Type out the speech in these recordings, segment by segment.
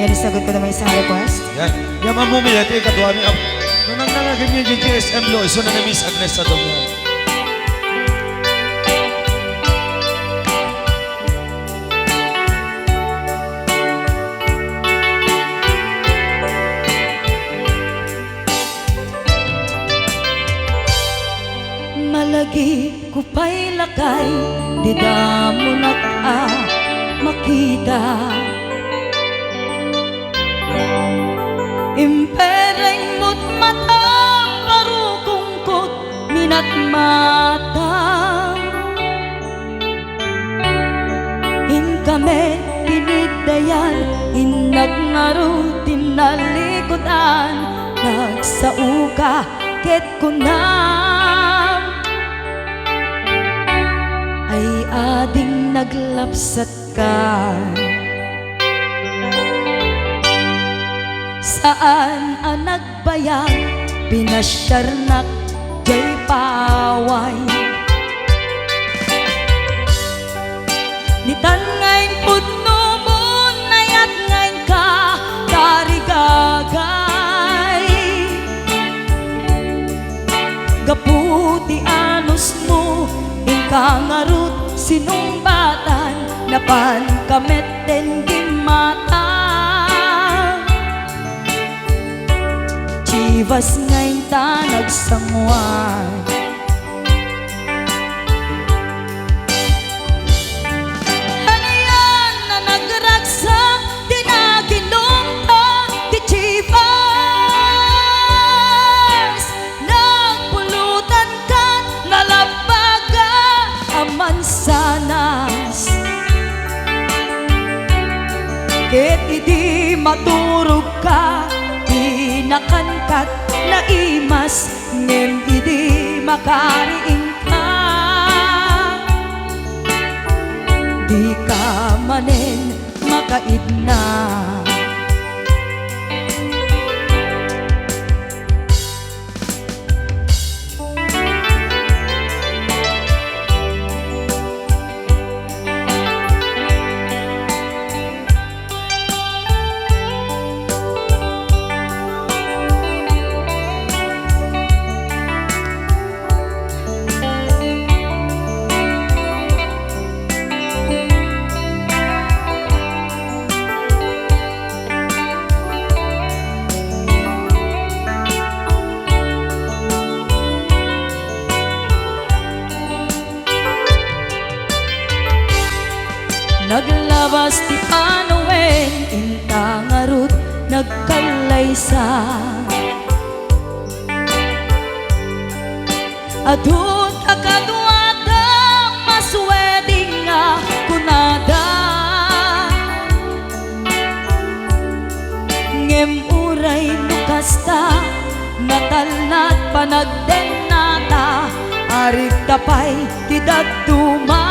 Yan, isagot ko naman isang request. Yan. Yan mamumili. Ito yung katuwa niya. Nung nanganagin niya yung GSM lo, iso na na Miss Agnes sa domo. Malagi ko pa'y lakay, di da mo makita. Impereng mo't mata, parukungkot, minat mata. In kami pinidayan, inagnaro tinalikutan, nagsauka ket kunam. Ay ading naglapsat ka. Saan ang nagbayag, pinasyarnak jay paway. Nitan ngayon pudno mo, nayat ngayon ka, tarigagay. Gaputi anos mo, kangarut sinumbatan, napan kamet den gimata. Chivas ngayon ta nagsangwan. Hanayan na nagragsak, di naginom ta, di Chivas. Nagpulutan ka, nalabaga mansanas. Ket idi maturog ka, pinakankat na imas, ngem idi makariing ka. Di ka manen makaidna. Naglabas ti Panoen, intangarut nagkalaysa. Adun akadwada, masweding nga kunada. Ngem uray nukasta, natalnat panagdenata, arig tapay ti daduma.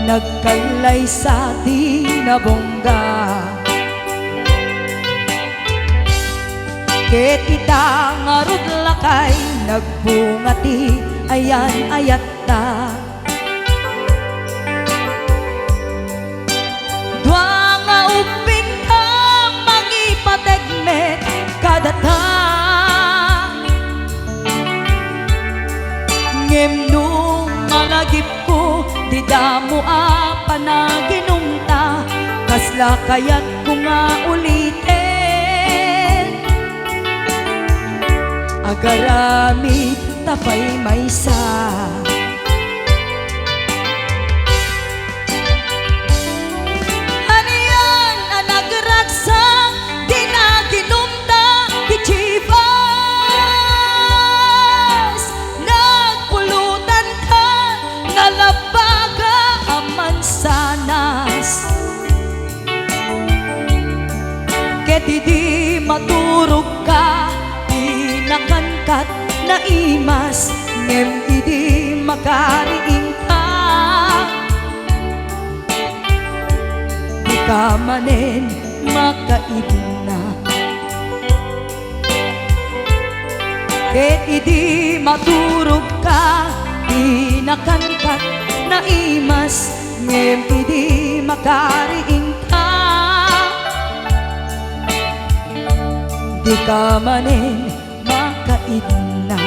Nagkalay sa tinabongga. Ket ita ngarud lakay, nagbungati ayan ayat ta. Dua nga uping ka, mangipategmet kadata. Ngem nung malagip ko, di damo panaginumta, kasla kayat ko nga ulitin. Agarami tapay maysa. Haniyan ang nagragsak, di naginumta, di Chivas. Nagpulutan ka, nalabaga mansanas. Ket idi maturog ka, pinakankat na imas, ngem idi makariing ka. Di ka manen makaibna. Ket idi maturog ka, pinakankat na imas, ngem idi makariing di ka manin makaidna.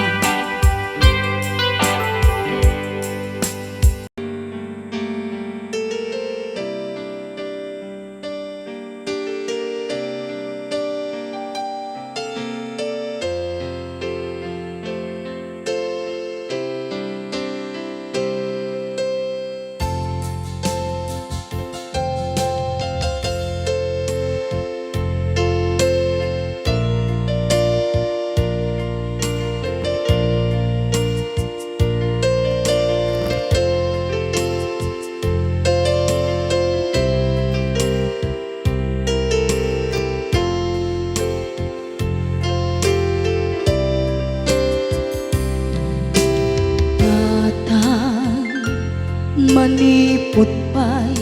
Manipot pa'y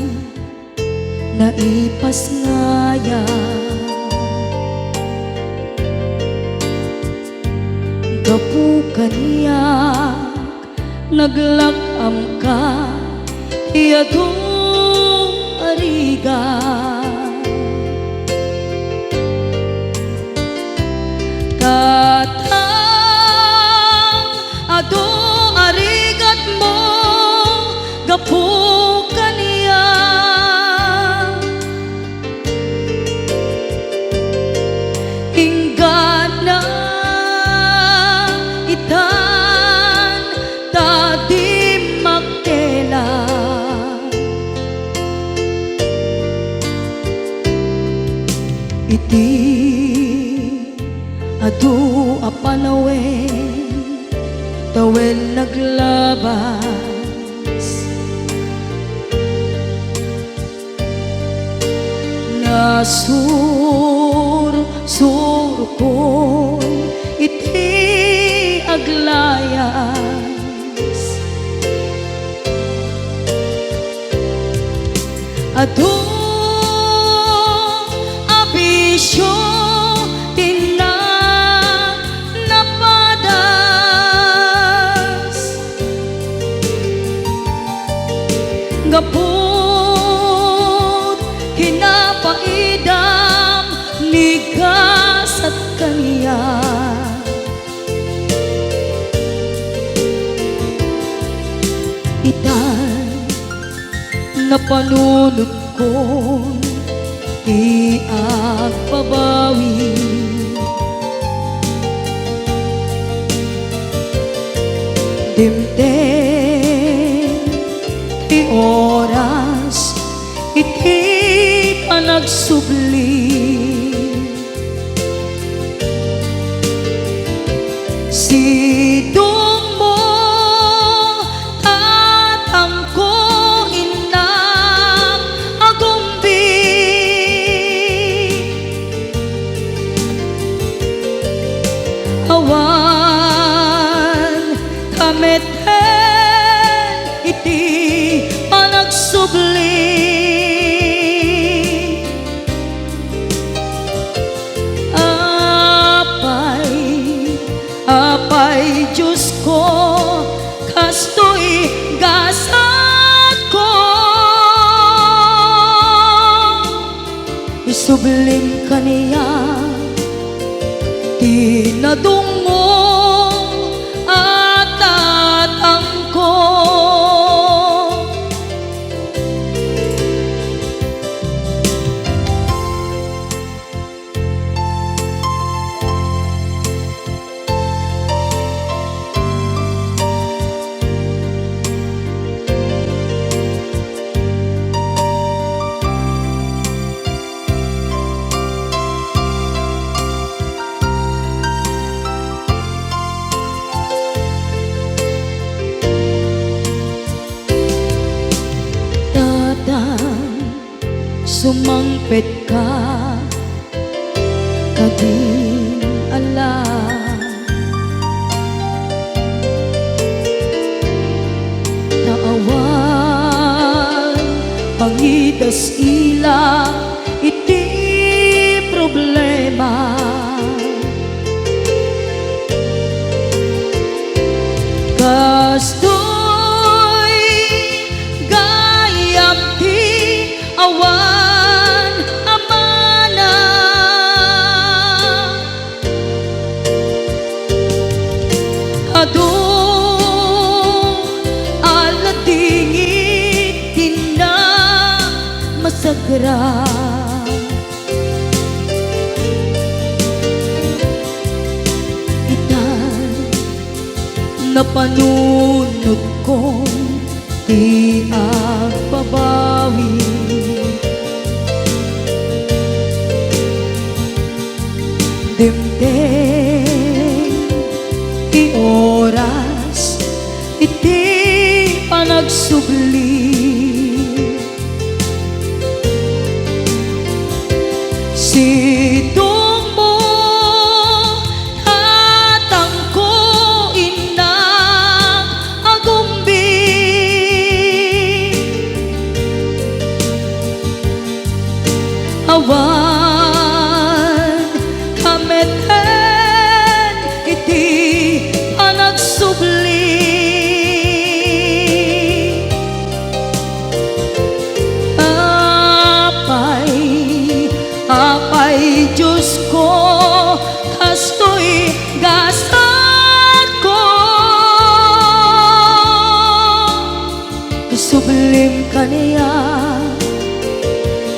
naipas ngaya, gapukan niya naglakam ka iyadong ariga. Katang ado arigat mo gapukan niya, hingga na itan tadi magkela. Iti adu apanawen tawel naglabas, nasur ko iti aglayas. Adu abisyo tina napadas, gaput kinapaidam nigas at kaniya. Itan napanunod ko di agpabawi, dimden ti oras iti panagsubli. Sidong mo tatangko inang agumbi, awan kameten iti panagsubli. Apay Diyos ko, kastoy gasat ko, isublim ka niya tinadungo at tatangko. Sumangpet ka kadin ala, naawan pangidas ila iti problema. Kastoy gayam ti awan amana, nagsagra. Itan na panunod kong di agbabawi. Dimdeng di oras iti panagsubli. Sidong mo hatangko ina agumbi. Awan kameten iti panagsubli. Apay Diyos ko, kastoy gasat ko. Sublim ka niya,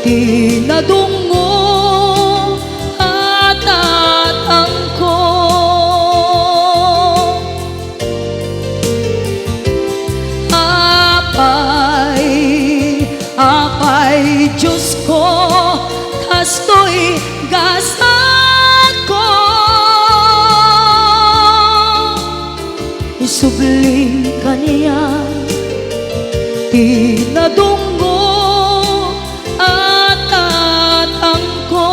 tinadungo at atang ko. Apay Diyos ko, kastoy gasat ko. Isubling ka niya, tinadungo at atang ko.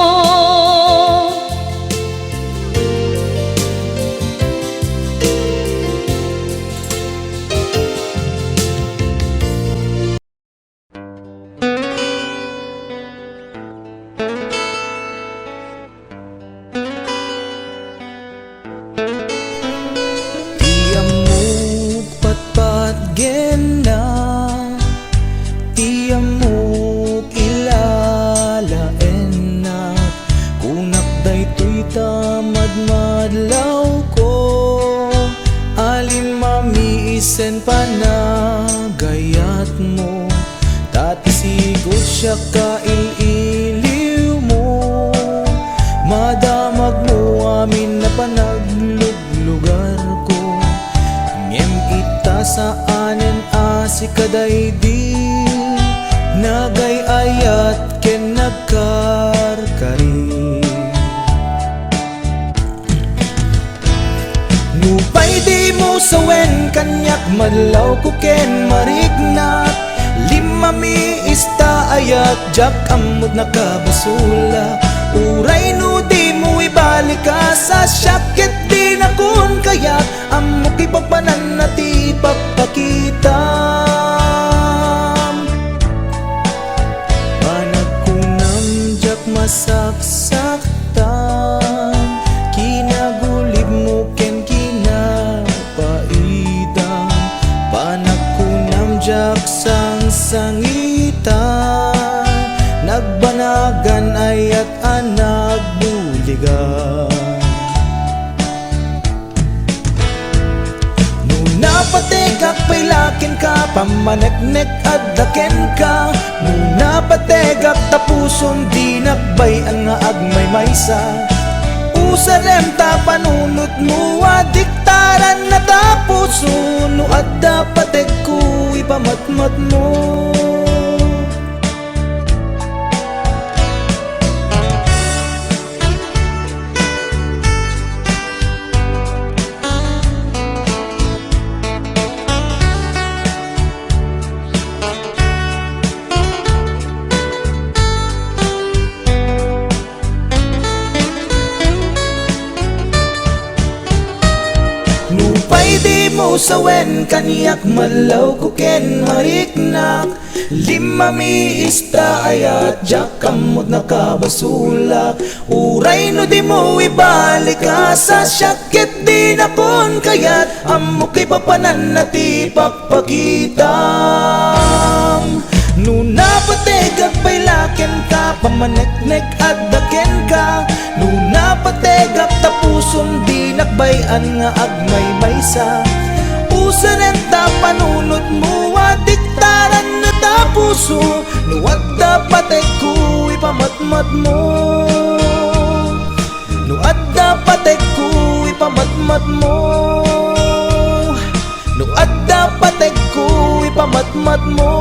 Madlaw ko alin mamiisen panagayat mo, tatisigot siya kaililiw mo. Madamag mo amin na panagluglugar ko, ngem ita saanen asikaday di nagayayat ken nagkarkari. Nupay di mo sawen kanyak madlaw ko ken marignat. Lima mi ista ayat jak amod nakabasula. Uray no di mo ibalik ka sa syakit di na kun kayat. Amo kipapanan na ti papakitam. Panagkunam jak masaksaktan, kinagulib mo ken paidang. Panagkunam jak sang-sangitan, nagbanagan ayat anak buligan. Nuna pategak pailakin ka, pamaneknek addaken ka. Nuna pategak tapuson di nakbayan nga agmay maysa. Usarem ta panunot mo adiktaran na tapuso. No at dapat ko ipamatmat mo. Nupay di mo sawen kaniyak malaw ko ken mariknak. Lima mi ista ayat jak kamot nakabasulak. Uray no di mo ibalik ka sa syakit di na kon kayat. Amo kay papanan na ti pakpakitam. Nuna pategak pailaken ka, pamaneknek addaken ka. Nuna pategak tapuson di nakbayan nga agmay maysa. Usanen ta panunot mo adiktaran na tapuso. Nuwag dapat ipamatmat mo. No adda patek ko ipamatmat mo. No adda patek ko ipamatmat mo.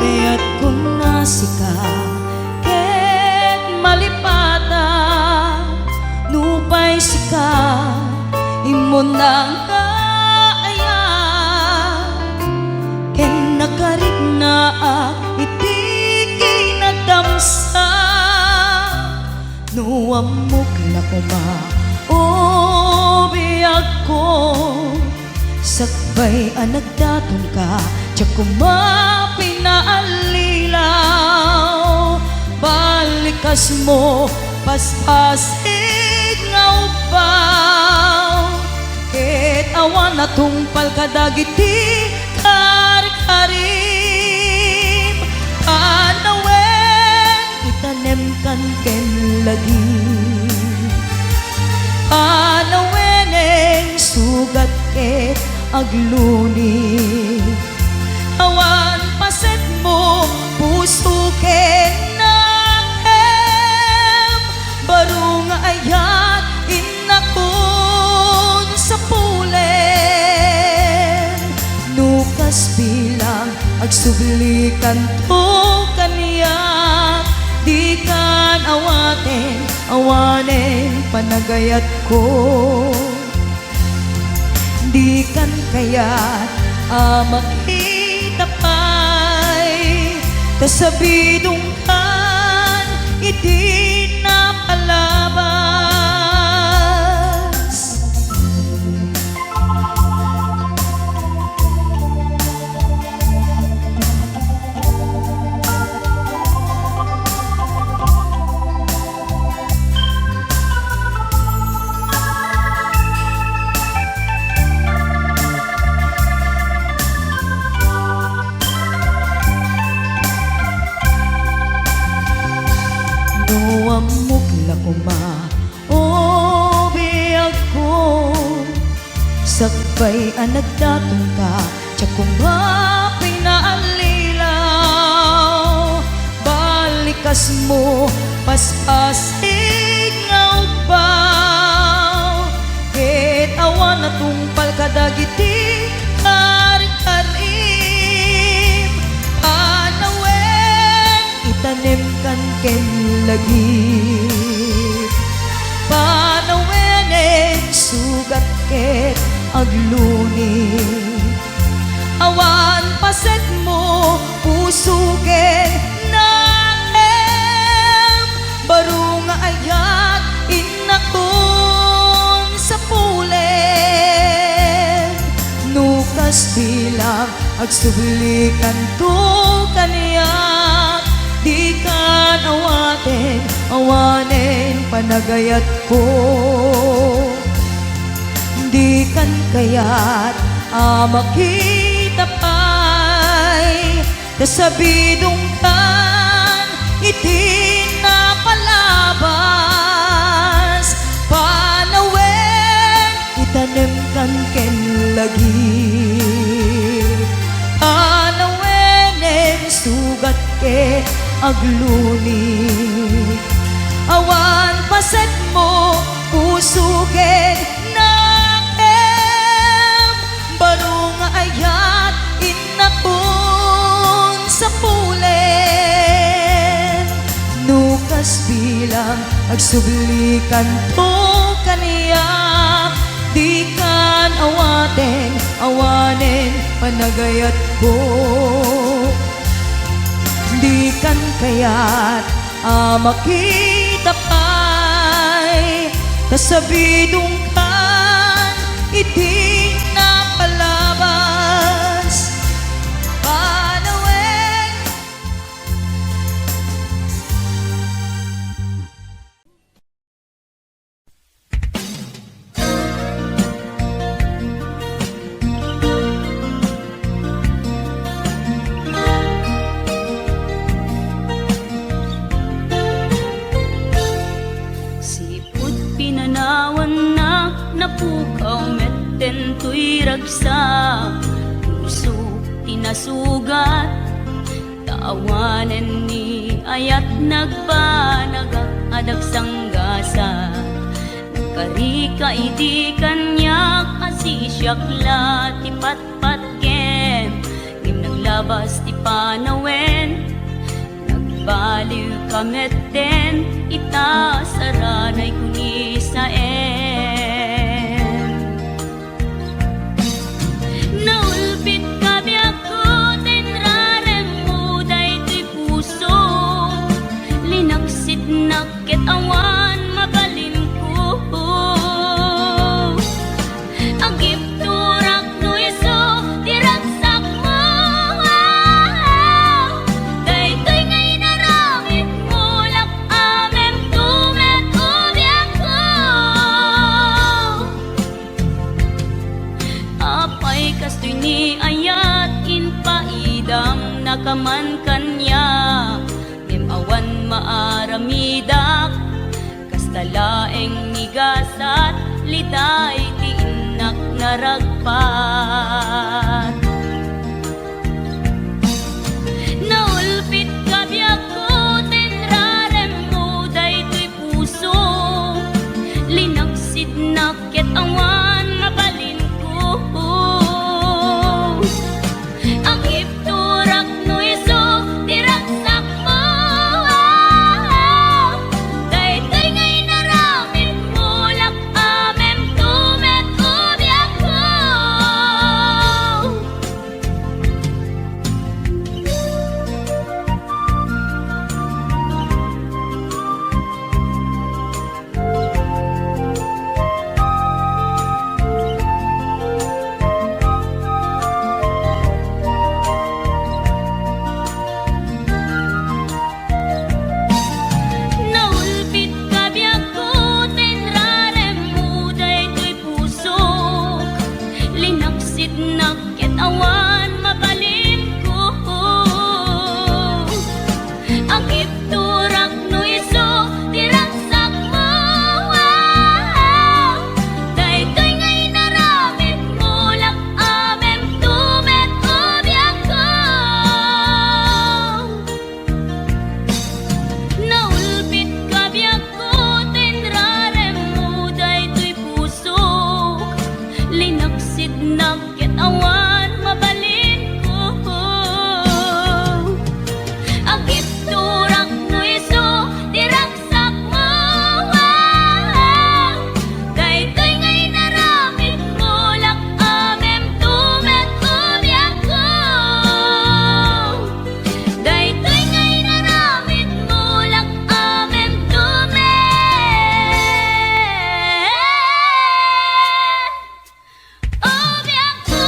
Kaya't kung nasika ket malipata nupay sika imon nang kaaya ken nakarik na iti kinadamsa nuamok na kuma o biyag ko sakbay anagdaton ka tiyak kuma pinaalilaw balikas mo paspasig nga upaw ket awan na tungpal kadagiti karim panawen itanem kan ken lagi panaweneng sugat ket agluni awan paset mo puso ken nahem baro nga ayat inakon sa pulen nukas bilang agsublikan to kaniyak di kan awanen panagayat ko di kan kayat makita pa'y kasabidong kan iti na palabas. Amok la kuma o biyag ko sakbay anagdatong ka tiyak kuma pinaalilaw balikas mo paspasig nga upaw ket awan na tungpal kadagiti karim panawen itanem kan ken lagi panaweneng sugat ket agluni awan paset mo puso ket naem baro nga ayat inakon sa pulen nukas bilang agsublikan to kaniyak di kan awanen panagayat ko di kan kayat makita pa'y kasabidong kan iti na palabas panawen itanem kan ken lagi panaweneng sugat ket agluni awan paset mo puso ket naem baro nga ayat inakon sa pulen nukas Kas bilang agsublikan to kaniya, di kan awanen panagayat ko. Di kan kayat makita pa'y kasabidong kan iti napalabas. Panawen Sipud pinanawan na napukaw metten tuy ragsak. Puso tinasugat, taawanen ni ayat nagpanagak adag sanggasa. Karika idi kanyak asisyakla ti patpatken, ngim naglabas ti panawen. Baliw kametten ita saranay kuni sa naulpit kabiyak ko tenrarem mo daytoy puso, linaksit nakit awan mabalin ko. Agip turak no iso diragsak mo, daytoy ngay naramit mulak amem tumet ubiyak ko. Apay kastoy ni ayat inpaidam nakaman kanya, ngem awan maaramidak kastalaeng nigasat liday ti inak naragpat. Naulpit kabiyak ko tenrarem mo daytoy puso, linaksid nakit awan mabalin ko. Ang ipturak no iso diragsak mo, daytoy ngay naramit mulak amem tumet ubiyak ko. Naulpit kabiyak ko tenrarem mo daytoy puso, linaksid nakit awan mabalin ko. Ang ipturak no iso diragsak mo, daytoy ngay naramit mulak amem tumet ubiyak ko. Naulpit kabiyak ko tenrarem mo daytoy puso, linaksid nakit awan mabalin ko. Agip turak no iso diragsak mo, daytoy ngay naramit mulak amem tumet ubiyak ko. Daytoy ngay naramit mulak amem tumet ubiyak ko.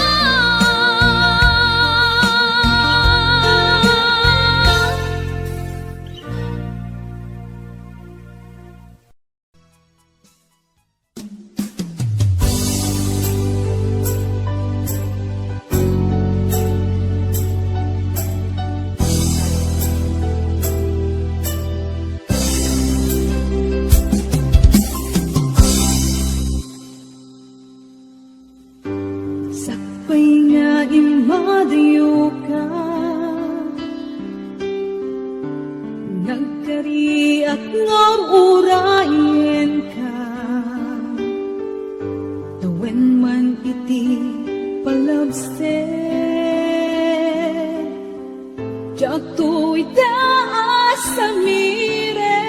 sakpay nga imadayo ka, nagkariak nga urayen ka. Tawen man iti palabse, jak to'y taas sa mire.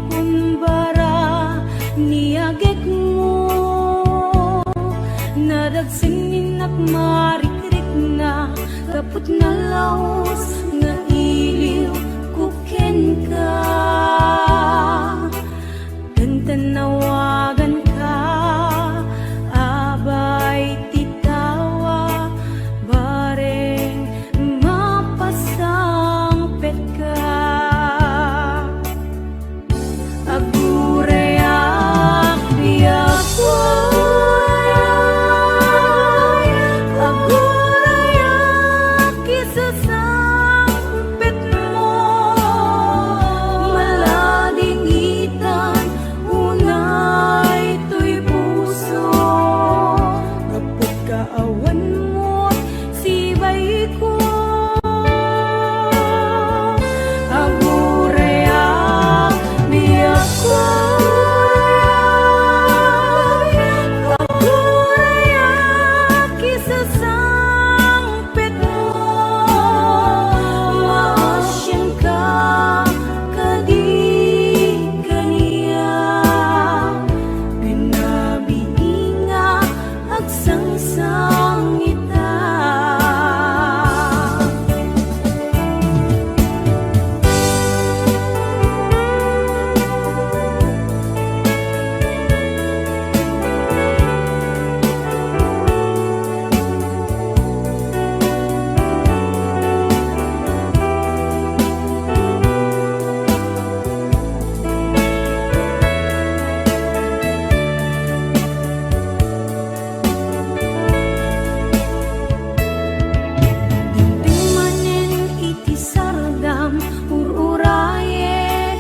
kumbara niagek mo nadagsinin at marikrik na kaput na laos nga iliw kuken ka tanawagan ka abay titawa bareng mapasang pet ka agureak biyak agureak isasang pet mo malading itan unay to'y puso kapag kaawan mo sibay ko agureak biyak ko agureak isasang pet mo maasyan ka kadi kaniya binabiinga agsangsang ita Manen iti sardam ururaye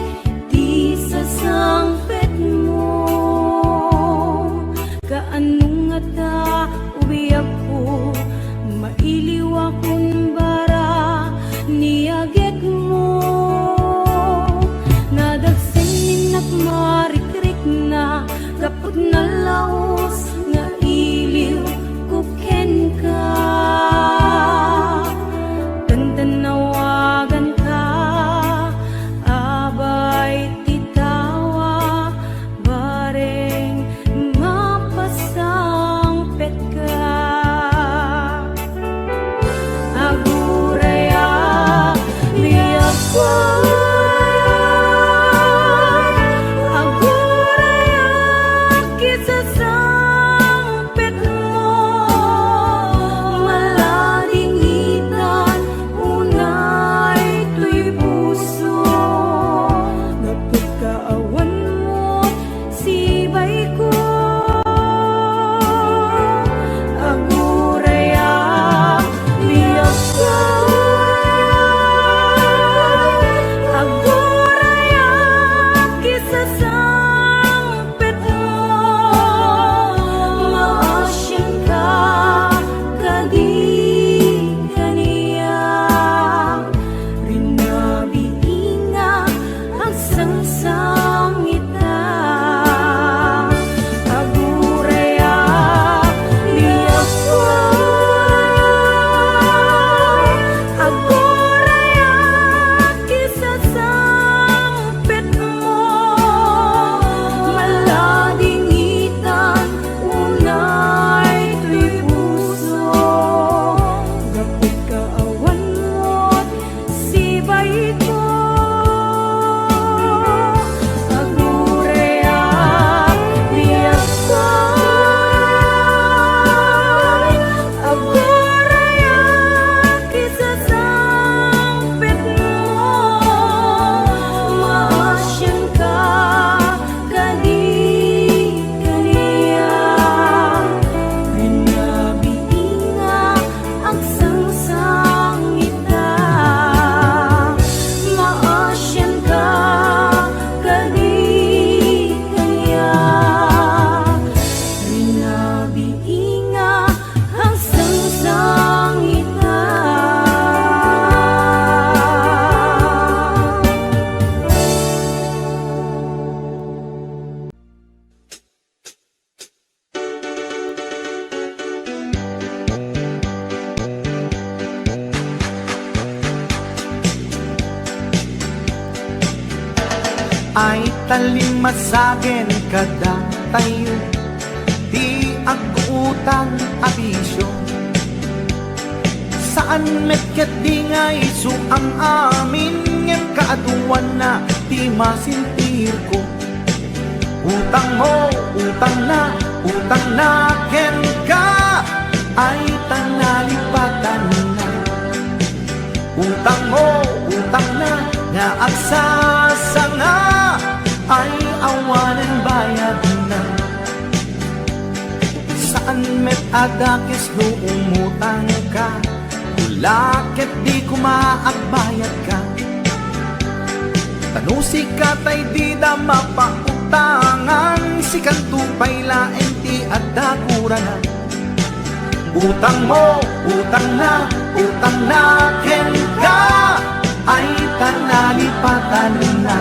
di sasangpet mo kaanong ata ubiyak ko mailiw akong bara niagek mo nadagsanin at marikrik na kapag nalaos nga iliw kuken ka tanawagan ka abay titawa bareng mapasang pet ka agureak biyak ko agureak isasang pet mo malading itan unay to'y puso kapag kaawan mo sibay ko agureak biyak ko agureak isasang pet mo maasyan ka kadi kaniya rinabiinga agsangsang ita agureak biyak ko agureak isasang pet mo malading itan unay to'y puso kapag kaawan mo sibay ko ay talimasagen kada tayo, di agutang abisyo. Saan metket di nga iso ang amin, ngem kaaduan na di masintir ko. Utang mo, utang na ken ka, ay tanalipatan na. Utang mo, utang na, nga agsasanga, ay awanan bayad na. Saan met adakis no umutang ka, ulakit di kumaagbayad ka. Tanusi ka tay di da mapautangan, si kantupay laeng ti adakuranan. Utang mo, utang na ken ka, ay tanalipatan na.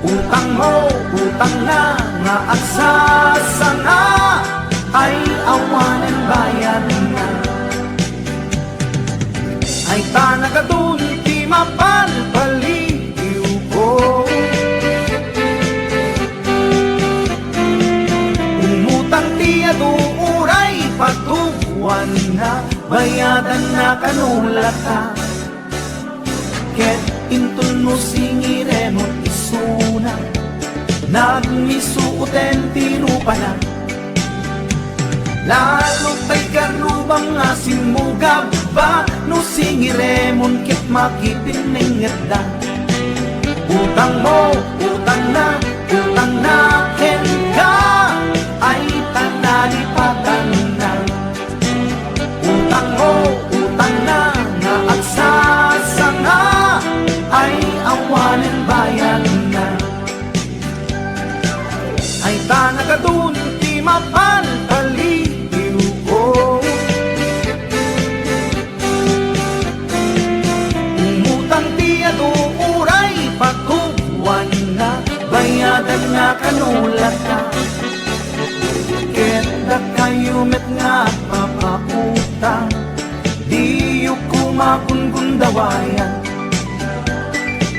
Utang mo, utang na, nga agsasanga, ay awanan bayad na. Ay tanagadun ti mapalpaliw ko, umutang ti aduuray patuwan na, bayadan na kanulata. Ket intun mo singiremon isuna, nagmisuuten ti rupa na. Lalo tay karubang nga simugab ba, no singiremon ket makipinenget da. Utang mo, utang na ken ka, ay tanalipatan na. Utang mo, utang na, nga agsasanga, ay awanen bayan na. Ay tanagadun ti mapalpaliw ko, umutang ti aduuray patuwan na, bayadan na kanulata. Ket da kayo met nga papautang, di yu kumakungundawayan.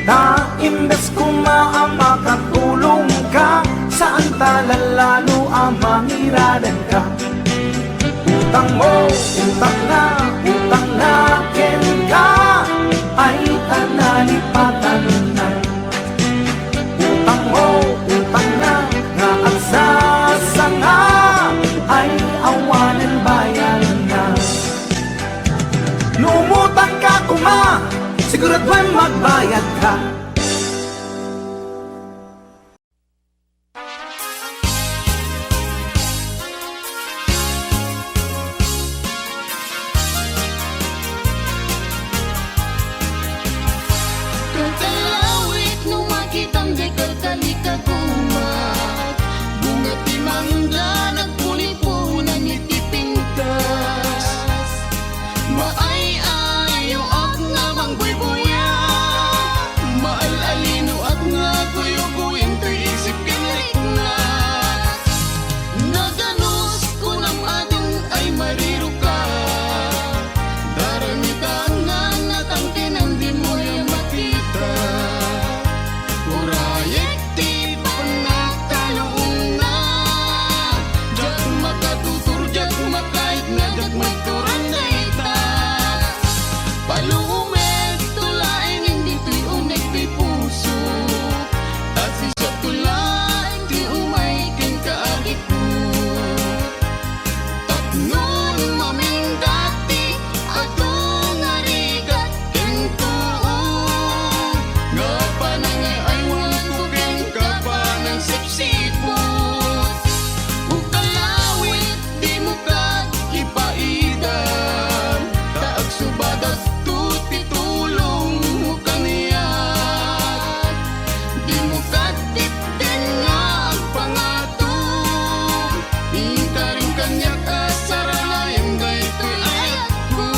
Na imbes kumaama katulong ka, saan talalalo ang mangiradan ka. Utang mo, utang na ken ka, ay tanalipatan na. Utang mo, utang na, nga agsasanga, ay awanan bayan na. Numutang ka kuma, siguraduhin magbayad ka. Kalawit nung makitang di kalikagumat, bunga timangga nagpuli-punan iti pintas. Maay-ayo ak nga mangbuybuyan, maal-alino ak nga kuyo-kuyin to'y isip kinriknat. Naganos ko ng adun ay mariro ka, daramitan nga natangkin ang di mo yung makita. Urayek ti panagtalong na, jak makatutur, jak makait na, jak magturan na ita. Palumet tulaeng hindi to'y unek to'y puso, at siya tulaeng di umay ken kaagik ko. Tapnon maming dati ato nga rigat ken tuo, nga panangay ay walang ko ken kapanang sipsipot. Ukalawit di mo ka ipaidan, taag subadat tuti tulong mo kaniyat. Di mo katipden nga ang pangatong, hinta rin kanyak asaralayang gayto'y ayat ko.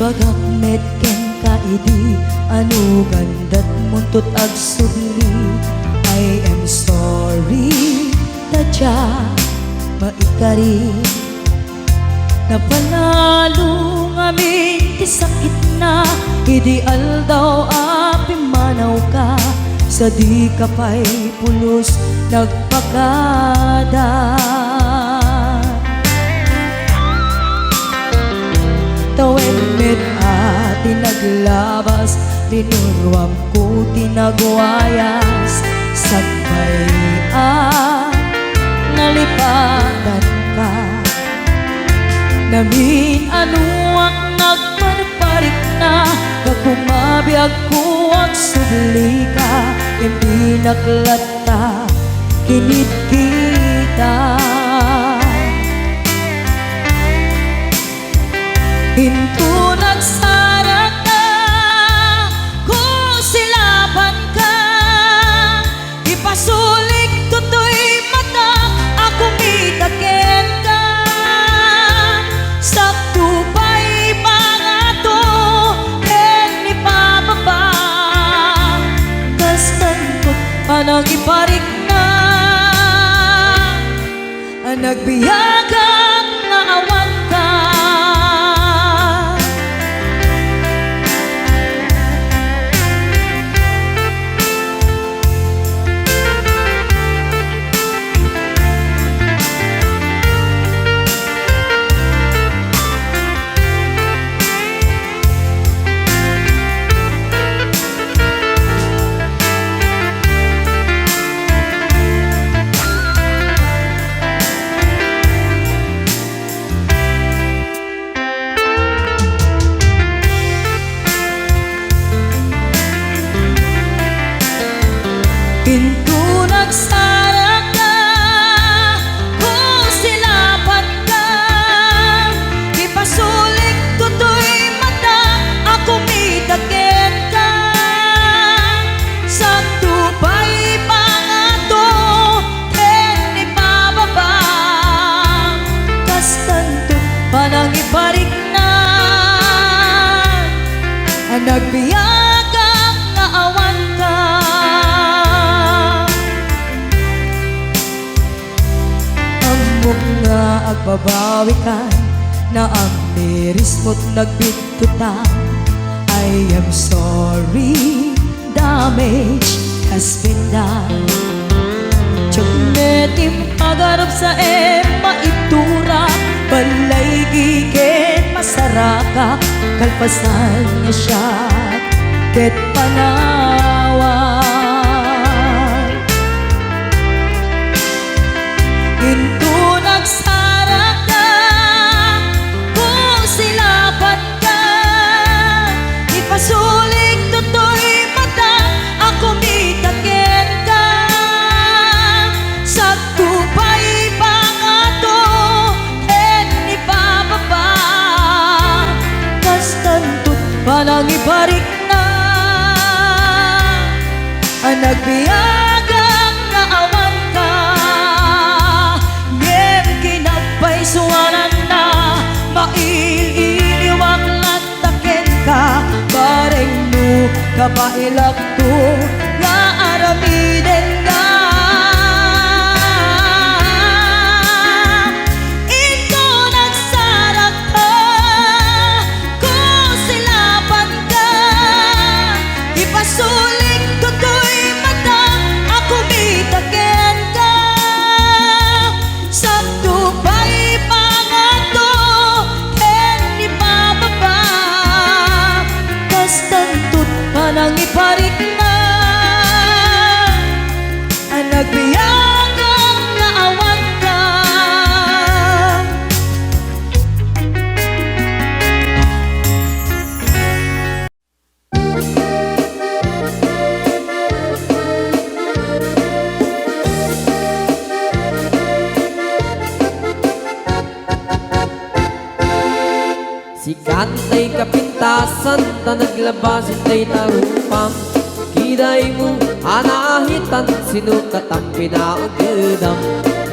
bagak met ken ka idi anu gandat muntut ag subli. I am sorry tadya maikari napanalo ngamin ti sakit na ideal daw api manaw ka sa di ka pa'y pulos nagpakada. Tawen met ati naglabas tinuruam ko tinagwayas sagbayan nalipatan ka namin ano ang nagparparik na kakumabiyag ko ang subli ka hindi naklata kinit kita. Hinto nagsara ka, kung silaban ka, ipasulik tutoy mata, ako mitaken ka. Sakto pa'y mga to, ken ipababa, kastan ko't panang iparik na, nagbiyagang naawan ka. Pinto nagsara ka, kung silaban ka, ipasulik tutoy mata, ako mitaken ka. Sakto pa'y pangato, ken ipababa, kastanto panang iparik na, nagbiyagang naawan ka. Nga agbabawi ka na ang miris mo't nagbitutan. I am sorry, damage has been done. Tiyagnetim agarap sa maitura, balay gigit masaraka, kalpasan niya siya ket panawan. Hinto nagsara ka, kung silaban ka, ipasulik tutoy mata, ako mitaken ka. Sakto pa'y pangato, ken ipababa, kastanto't panang iparik na, nagbiyagang naawan ka. Suwanan na maililiwag lataken ka, bareng no kapailak to nga aramiden ka. Ito nagsarak ka, kung silaban ka, ipasulik tutoy mata, ako mitaken ka. Sakto pa'y pangato, ken ipababa, kastanto't panang iparik na, nagbiyagang naawan ka. Sikat tay kapintasan, ta naglabasin tay tarupang. Kiday mo anahitan, sinukat ang pinaagdam.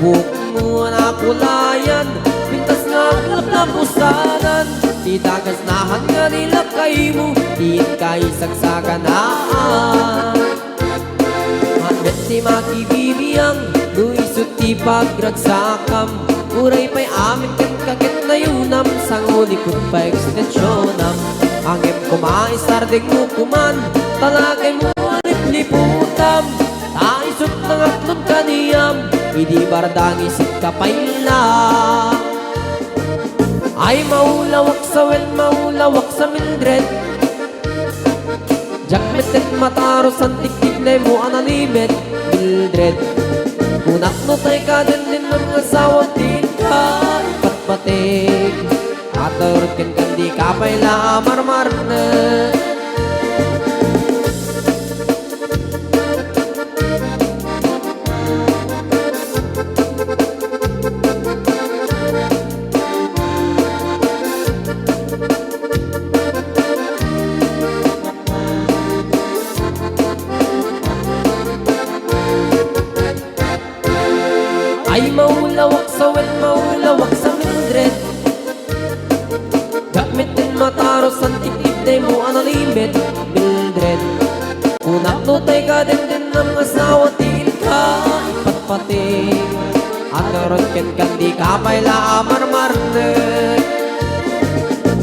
Buhok mo na kulayan, pintas nga naglap na pusanan Di dagasnahan nga nila kay mo Di kay sagsaganaan Mandat si makibibiyang Luisot ti pagragsakam Uray pa'y amin kan kakit na yunam Sang ulikot pa ekstensyonan Angem kumais tardeng mo kuman Talagay mo alit liputam Taisot ng atlon kaniyam Idi bardang isip kapay lang Ay maulawak sa wen, maulawak sa Mildred Jakmetet mataros ang tiktik na mo analimet Mildred Kunak no tay ka din ng asawang din ka Ipatpatig At darot kan di kapay la marmar na Ay maulawak sa wen, maulawak sa Mildred Gamitin mataros ang tiktik na mo analimet Mildred Kunak no tay ka din ng asawa til ka Ipatpating At karon kan di kapay la marmarnet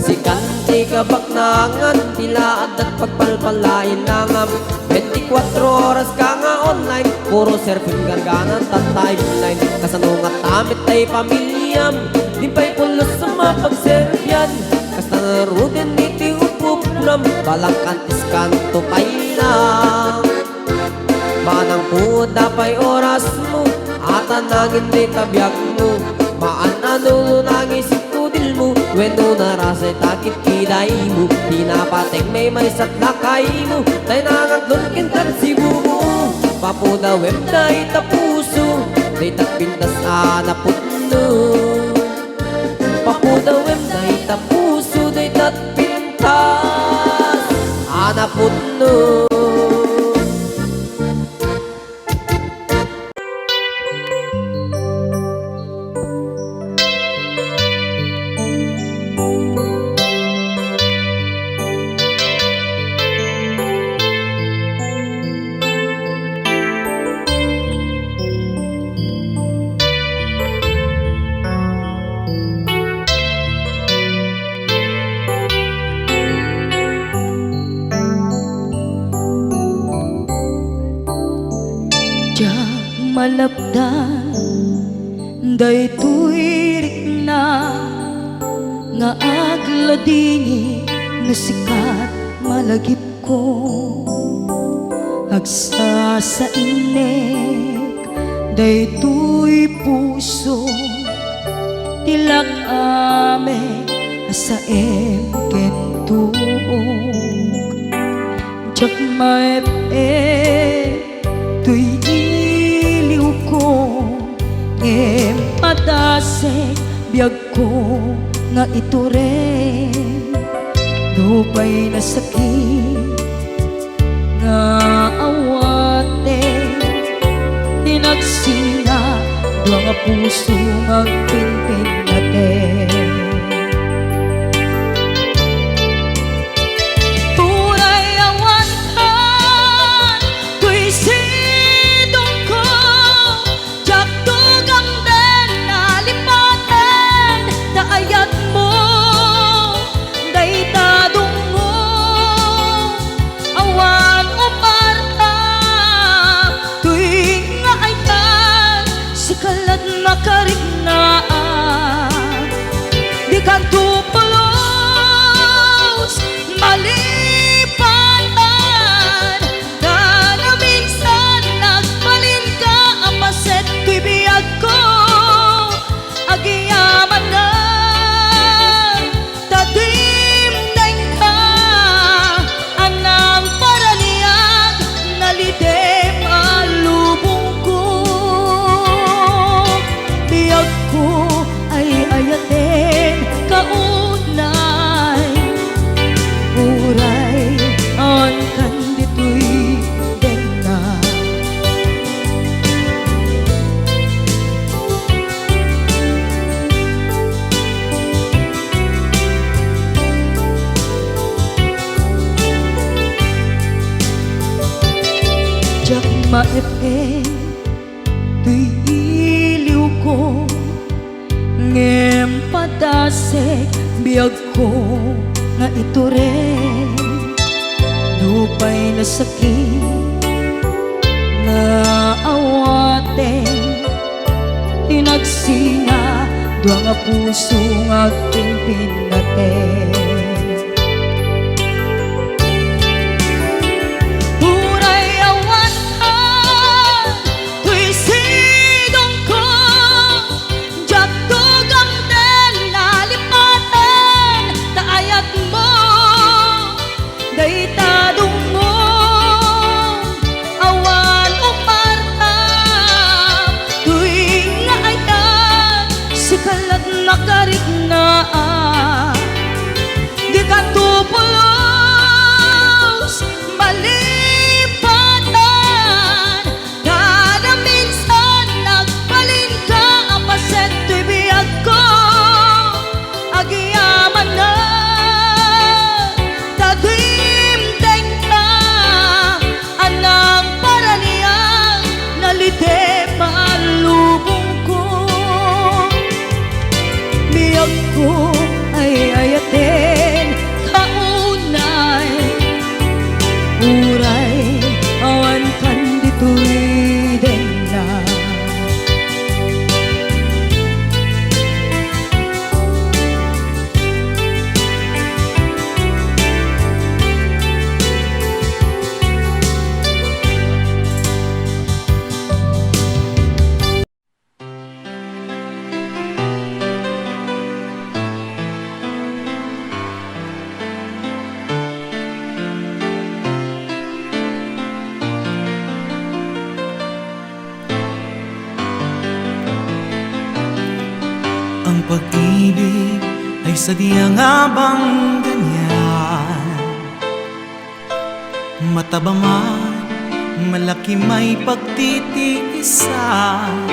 Si kanti kabak nangan Tila at pagpalpalain nangam 24 oras ka nga online Puro surfing garganan tat timeline Kasanungat tamit ay pamilyam Di pa'y pulos sa mapagservyan Kas narudin iti upupram Balang kantis kanto pa'y lang Manang puda pa'y oras mo At anangin di tabyak mo Maan-ano nang isip kudil mo Weno narasay takit kiday mo Di napatek may satlakay mo Tay nangatlon kintan si bumo Papuda web na itapuso Day tatpintas anaputno Papuda web na itapuso Day tatpintas anaputno Malapdan day tuirik na nga agladingi nga sikat malagip ko agsa sa inek day tuy puso tilak ame sa emkentuog jak maep tuy Emadase biyag ko nga ito rin Lupay na sakit nga awate Tinagsinga doa nga puso nga pinpin natin Turay awantan tuy sidong ko ayat mo day tadong mo awan umarta tuwing nga ayat si kalat makarignaat di ka tupulos malipatan na minsan nagbalin ka ang paset tuy biyag ko agiyaman na ma-FM tuy iliw ko ngem padasek biyag ko nga ito rin dupay na sakit na awaten inagsinga dua nga puso nga aking pinaten. Huray awan tuy sidong ko jak tugang den nalipatan taayat mo daytadong mo awan umarta tuy nga ayan sikalat nakarik na di ka tupulos malipatan kada minsan nagbalin ka apaset tuy biyag ko agyaman na tagimteng ka anang paraniyang nalite malubong ko biyag ko ay ayaten kaunay uray awan kan dito'y denla. Ang pag-ibig ay sadyang nga bang ganyan? Mataba man, malaki may pagtitiisan.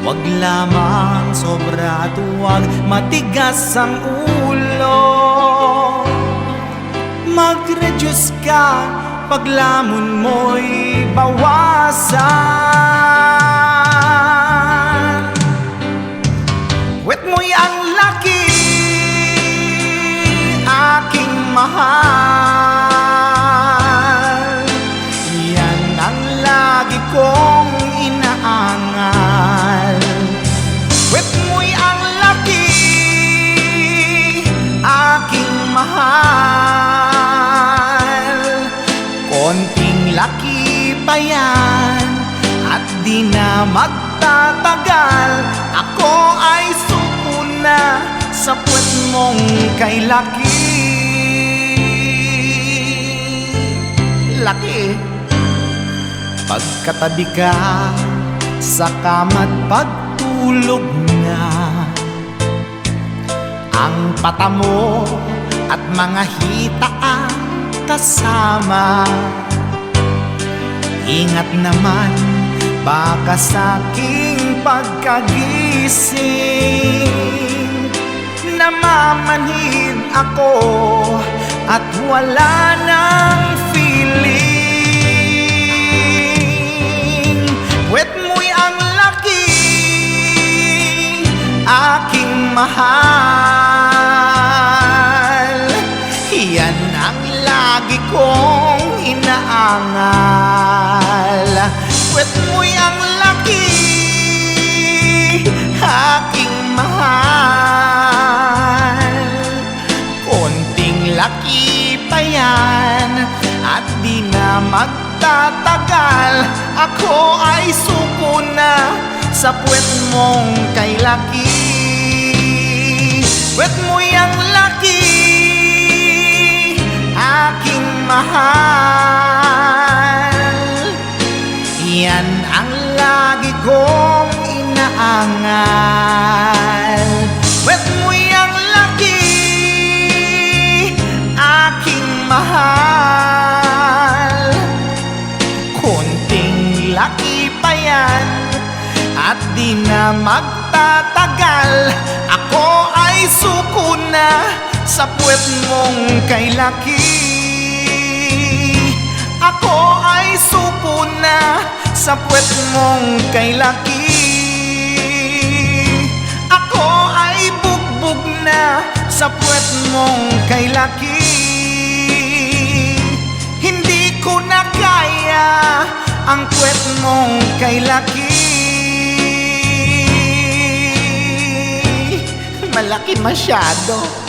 Wag lamang sobra at huwag matigas ang ulo. Mag-reduce ka, paglamon mo'y bawasan. Wet mo'y ang laki, aking mahal. Yan ang lagi kong inaangal. Wet mo'y ang laki, aking mahal. Konting laki pa yan at di na magtatagal. Ako ay suko na sa puwet mong kay laki. Laki, pagkatabi ka sa kama't pagtulog na, ang pata mo at mga hita ang kasama. Ingat naman, baka sa'king pagkagising namamanhid ako at wala nang feeling. Wet mo'y ang laki, aking mahal. Yan ang lagi kong inaangal. Wet mo'y ang laki, aking mahal. Konting laki pa yan at di na magtatagal. Ako ay suko na sa puwet mong kay laki. Wet mo'y ang laki, aking mahal. Yan ang lagi kong inaangal. Wet mo'y ang laki, aking mahal. Konting laki pa yan at di na magtatagal. Ako ay suko na sa puwet mong kay laki. Ako ay suko na sa puwet mong kay laki. Ako ay bugbog na sa puwet mong kay laki. Hindi ko na kaya ang puwet mong kay laki. Malaki masyado.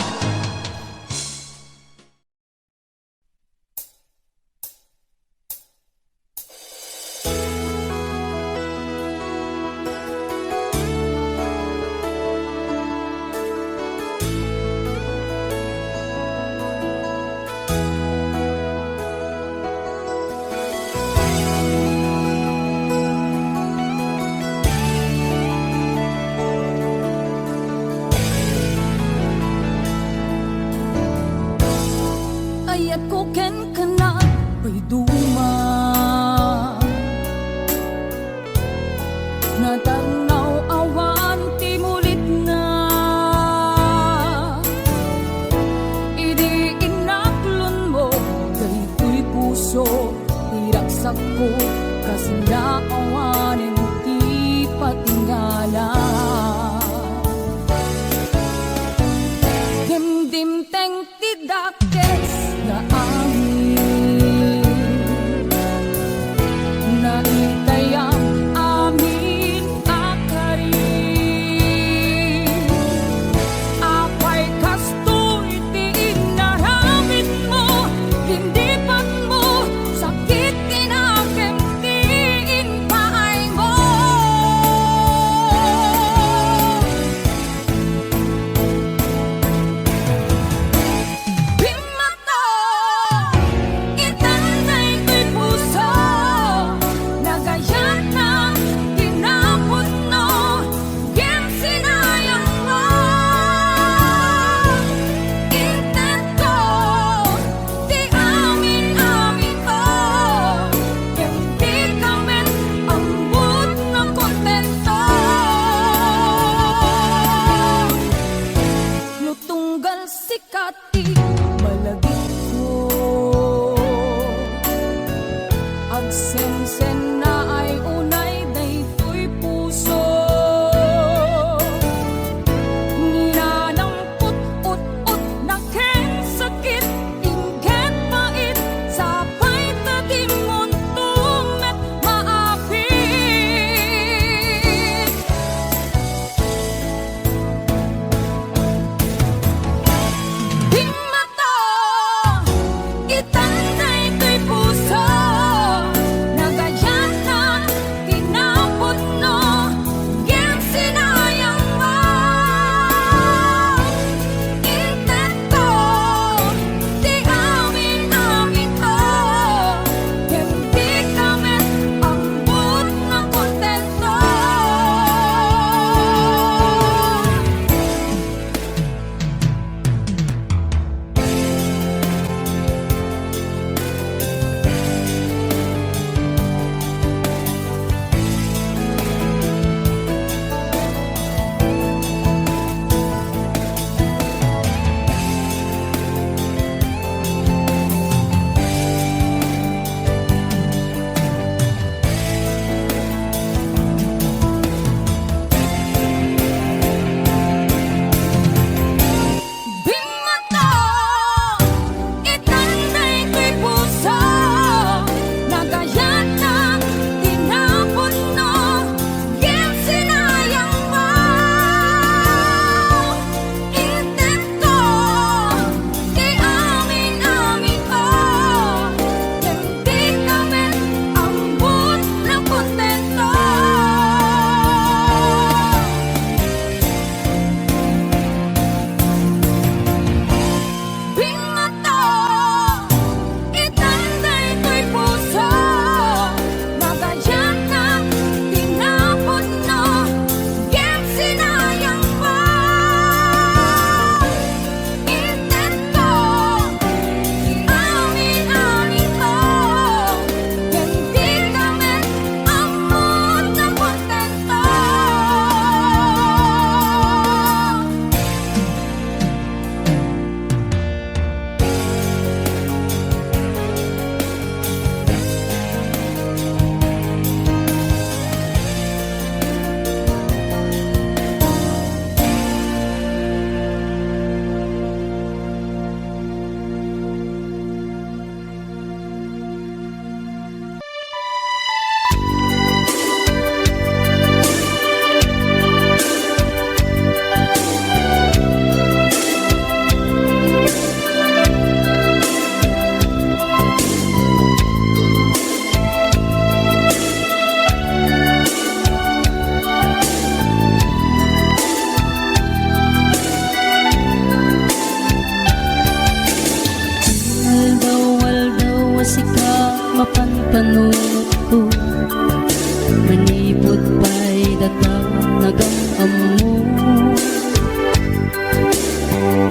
nagangam mo.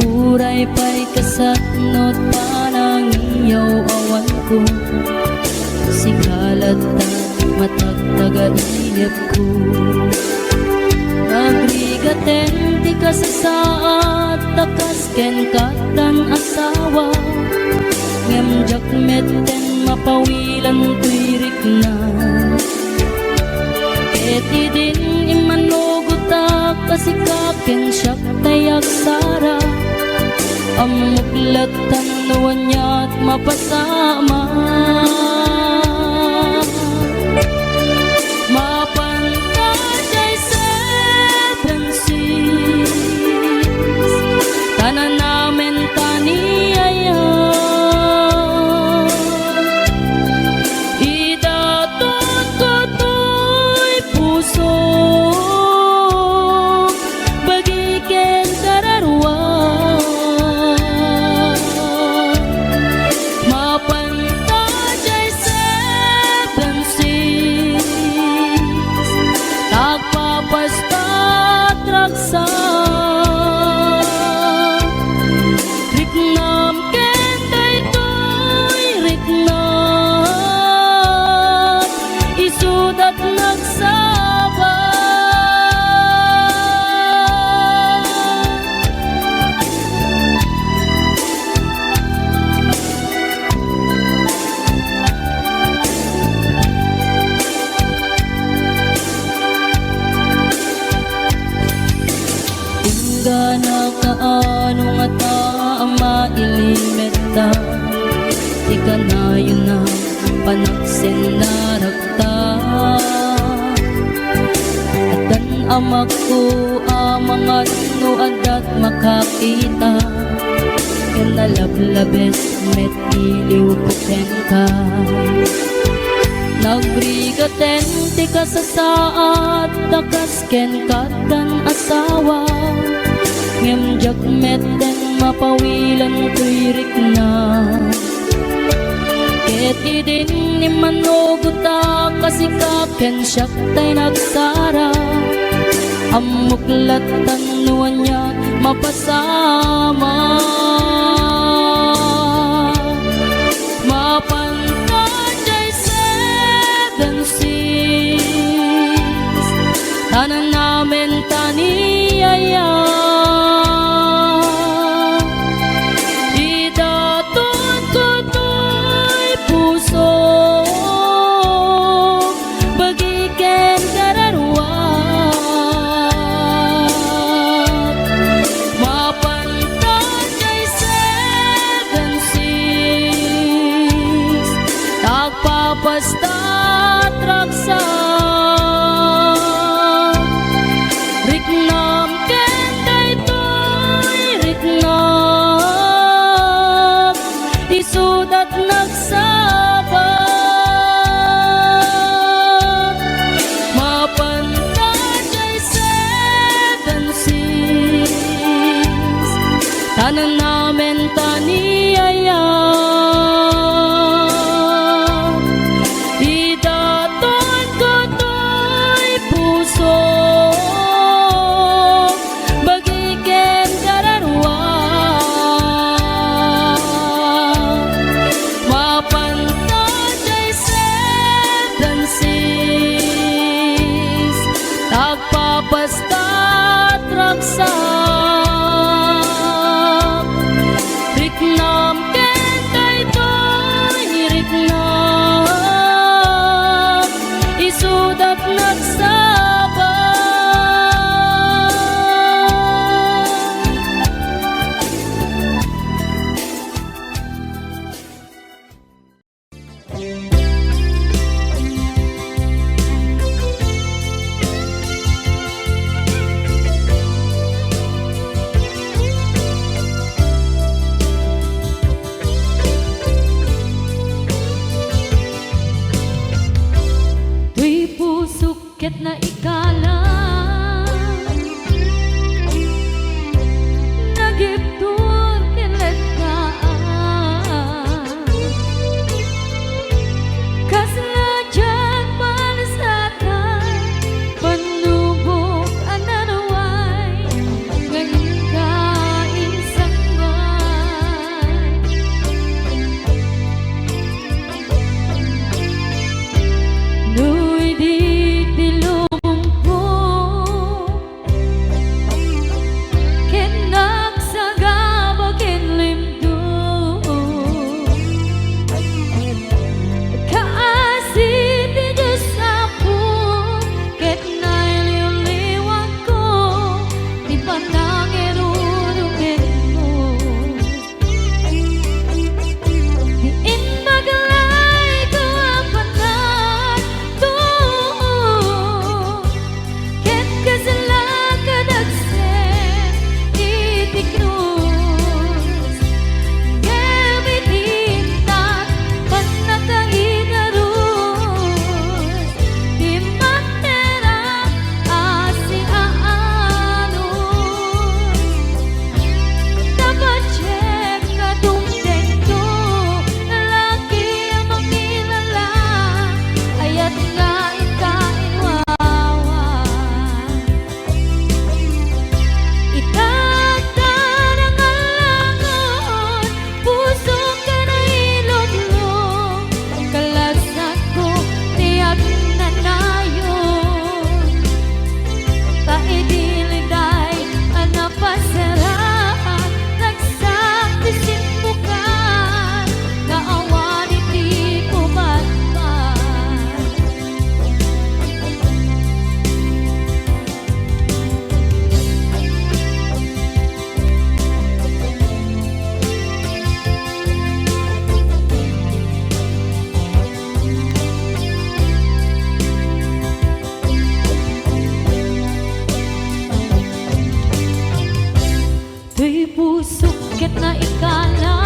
Uray pa'y kasatnot panang iyaw awan ko. Sikalat na matagtaga-inip ko. Nagrigaten ti ka sa saat, takas ken katan asawa. Ngemjak meten mapawilan tuirik na. Eti din imanugutak kasikaken siyak tayak sara. Amuklatan nuwan niya't mapasama. Mapantajay seven seas, tanan namin taniyaya. Idatot ko to'y puso, bagiken kararwa. Mapantajay seven seas, tagpapastat raksa. Riknam ken daytoy riknam, isudat nagsaba. Tingga na kaano nga taama ilimeta. Ika na yun na panaksin na rakta. Atan amak ko amangat no adat makakita. Kanalablabes met iliw ko ka. Nagrigaten ti ka sa saat, takas ken katan asawa. Ngemjak meten mapawilan tuirik na. Ket idin ni manuguta kasikaken siyak tay nagsara. Amuklatan nuwan niya mapasama. Mapantajay seven seas, tanan namin taniyaya. Idatot ko to'y puso, bagiken kararwa. Mapantajay seven seas, tagpapastat raksa. Riknam ken daytoy riknam, isudat nagsaba. Mapantajay seven seas, tanan namin taniyaya. Idatot ko to'y puso, bagiken kararwa. Mapantajay seven seas, tagpapastat raksa. Riknam ken daytoy riknam, isudat nagsaba. ket na ikala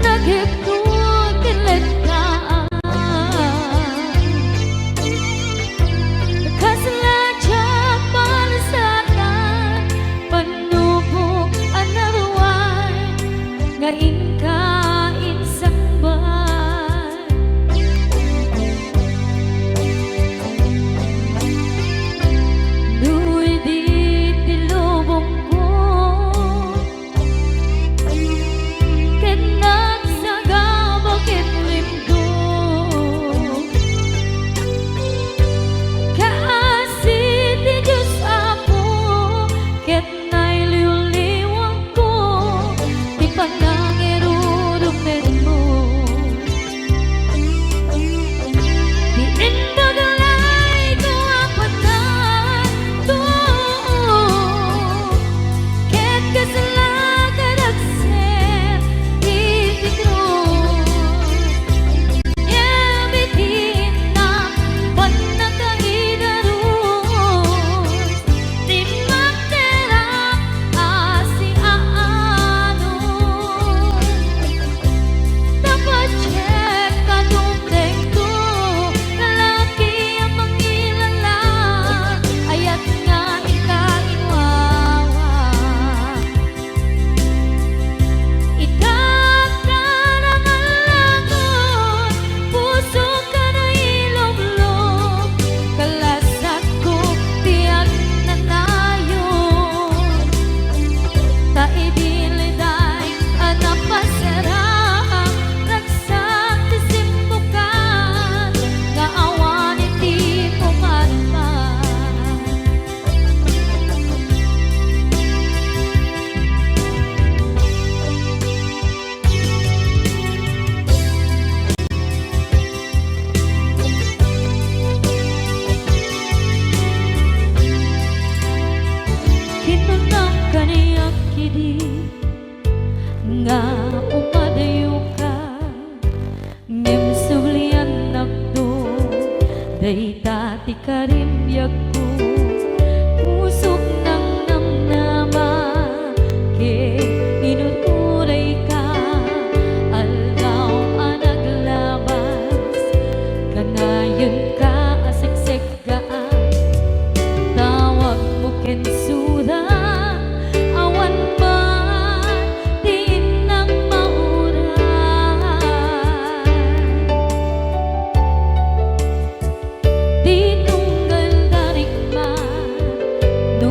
naghipnot kilit ka kasaladyak palasatan panubok anaruan nga inkain sakban duwi di tilubong ko ket nagsagabak itlim ko kaasit ti Diyos Apo ket nailiw-liwang ko ti panangirurupin mo di indagalay ko apatan to ket kasalagan agsen iti krus yabitin na panagkaidarus di magterap asi aanon dapat check kadumdeng to lalaki ang mangilala ayat nga ikainwawa Itatarangan puso ka na ilog-log kalasat ko tiyak nanayon ta idiliday anak pasera ragsak ti simbukan nga awan iti pumatman Kinunang kaniyak kidi nga umadayo ka ngem sublian nakdo dayta ti karimbiag ko pusok ng namnama ke inuturay ka aldaw anaglabas kanayon ka asiksik gaan tawag mo ken suda awan man di nang mauran di tunggal darikman no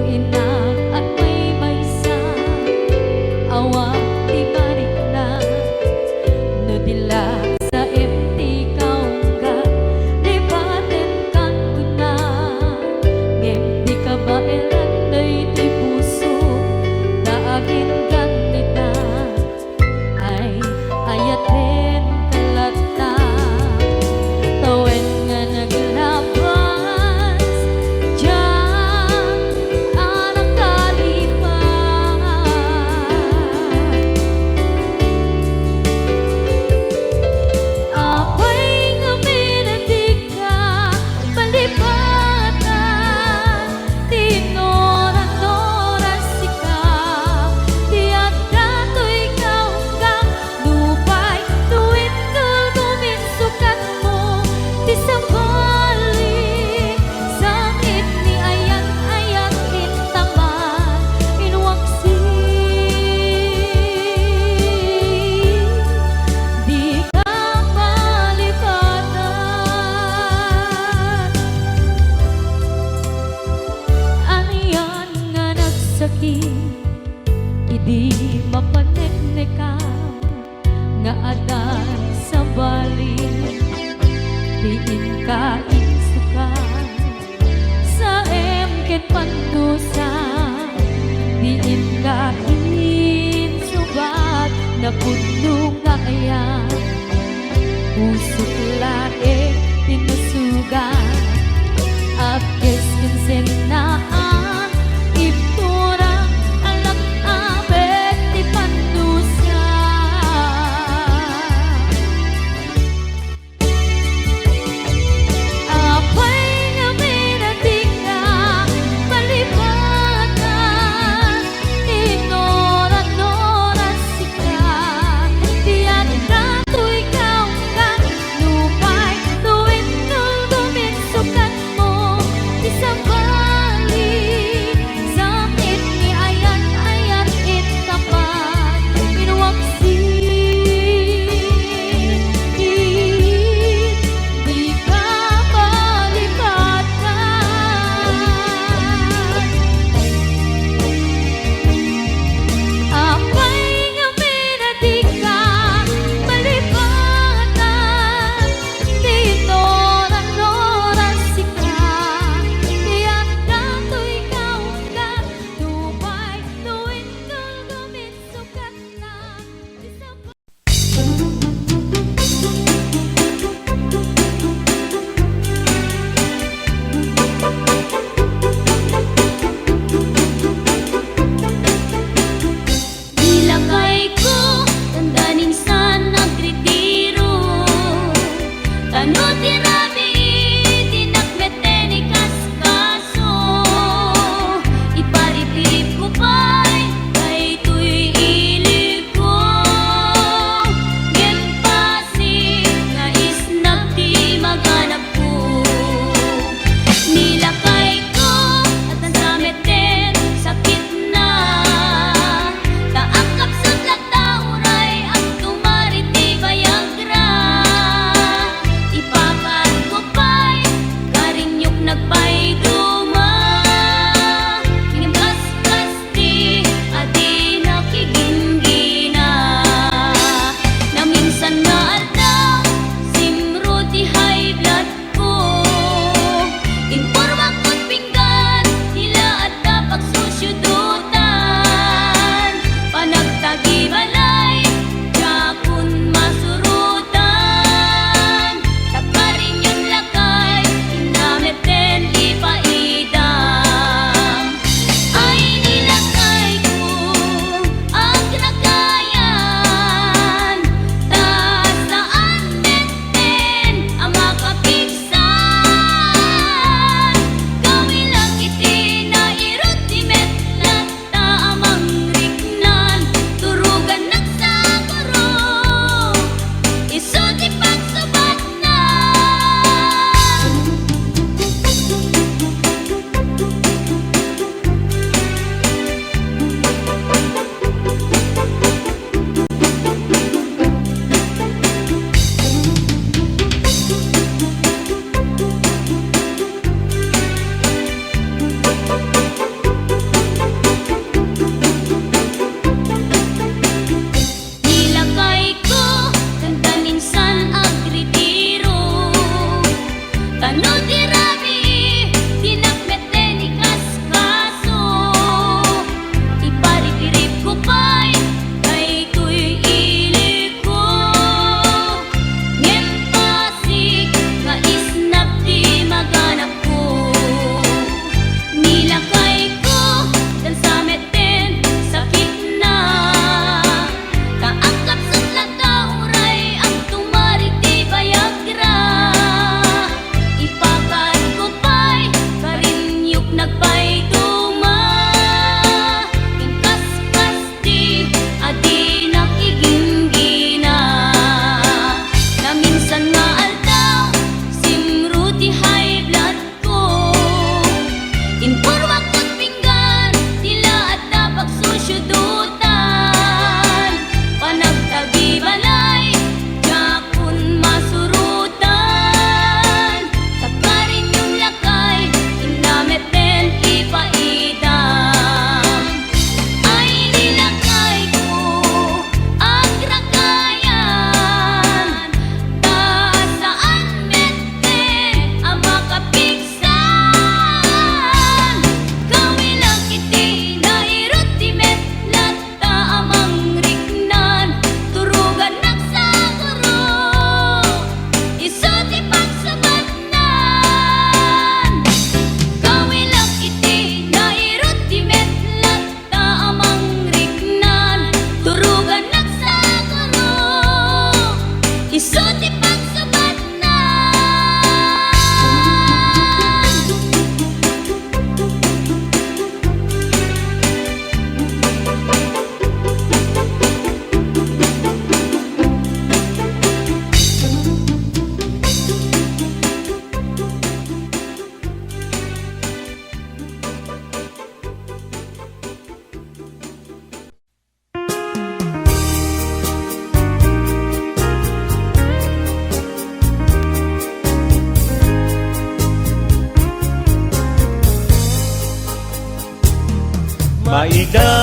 Maida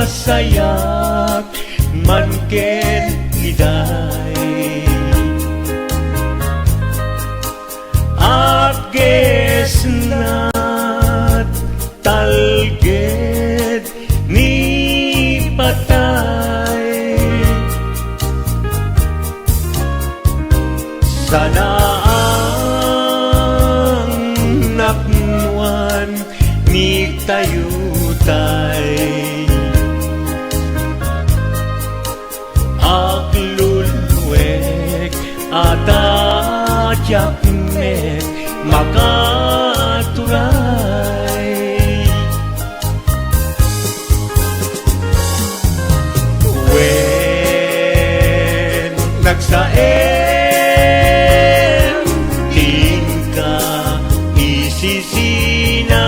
sayak man ken iday Agges na talged ni patay Sana ang napnuan ni tayutay Aglulwek at adyakmek makaturay When nagsaem tingka isisina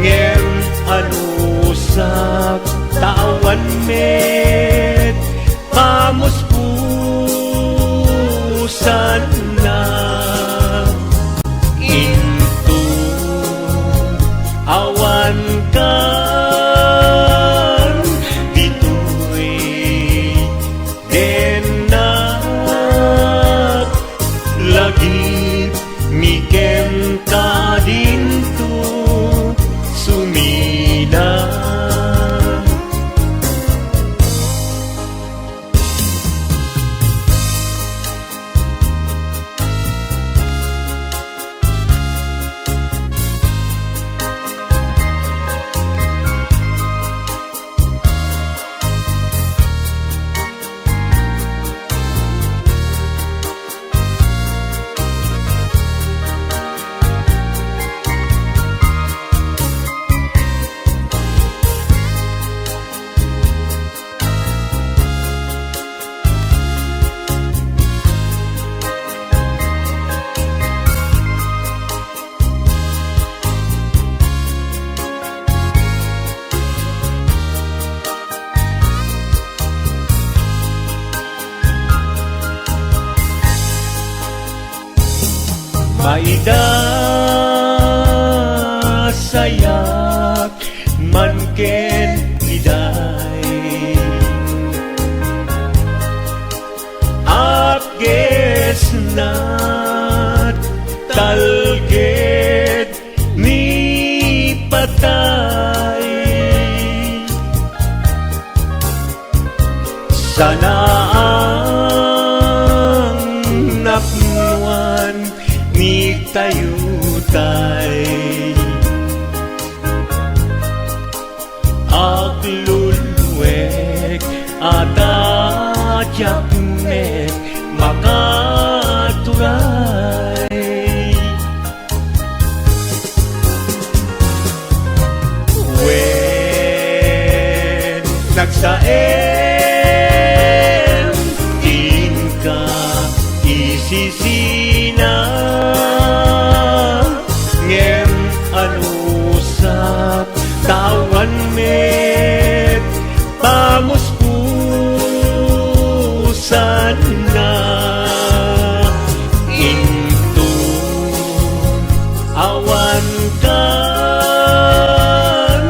ngem anusak tawan met pamuspusan na into awan kan dito'y denak lagi mikem ka dinto sumina Maida sayak man ken iday Agges na talged ni patay Sana ang napnuan ni tayutay Aglulwek at adyakmek makaturay When nagsaem tingka isisina ngem anusak tawan met pamuspusan na into awan kan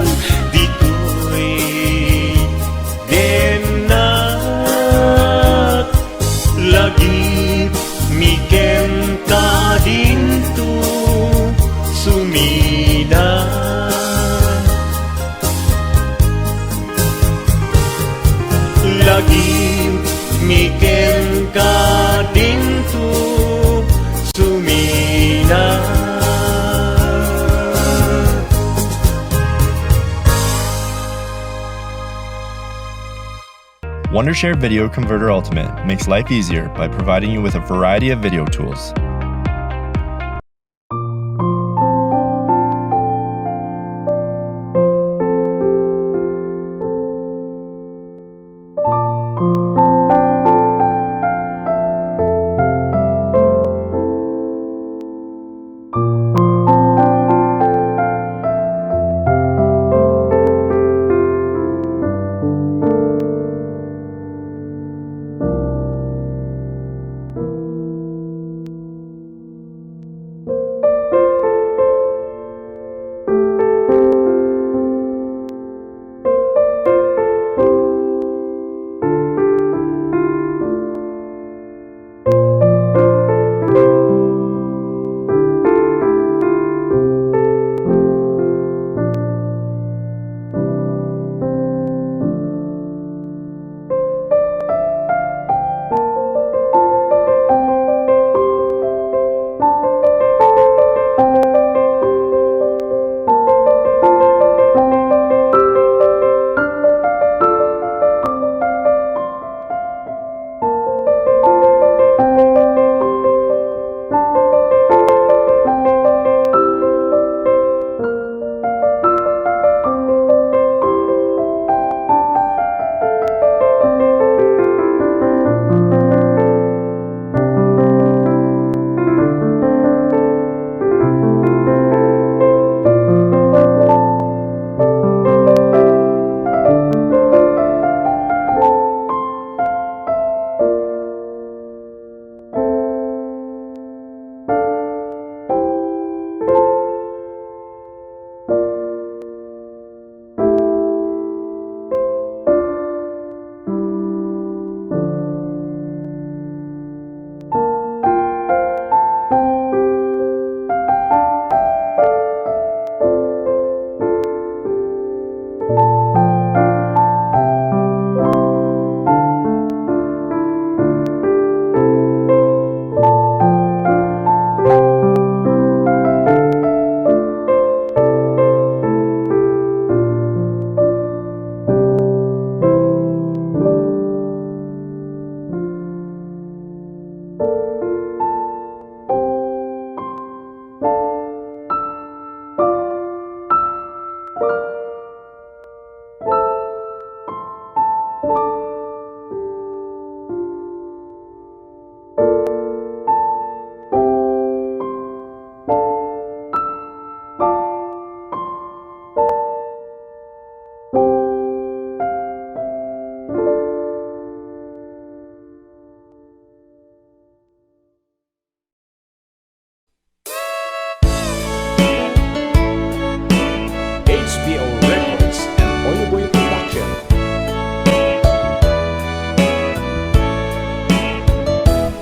dito'y denak lagi mikem ka dinto sumina lagi mikem ka dinto sumina Wondershare Video Converter Ultimate makes life easier by providing you with a variety of video tools.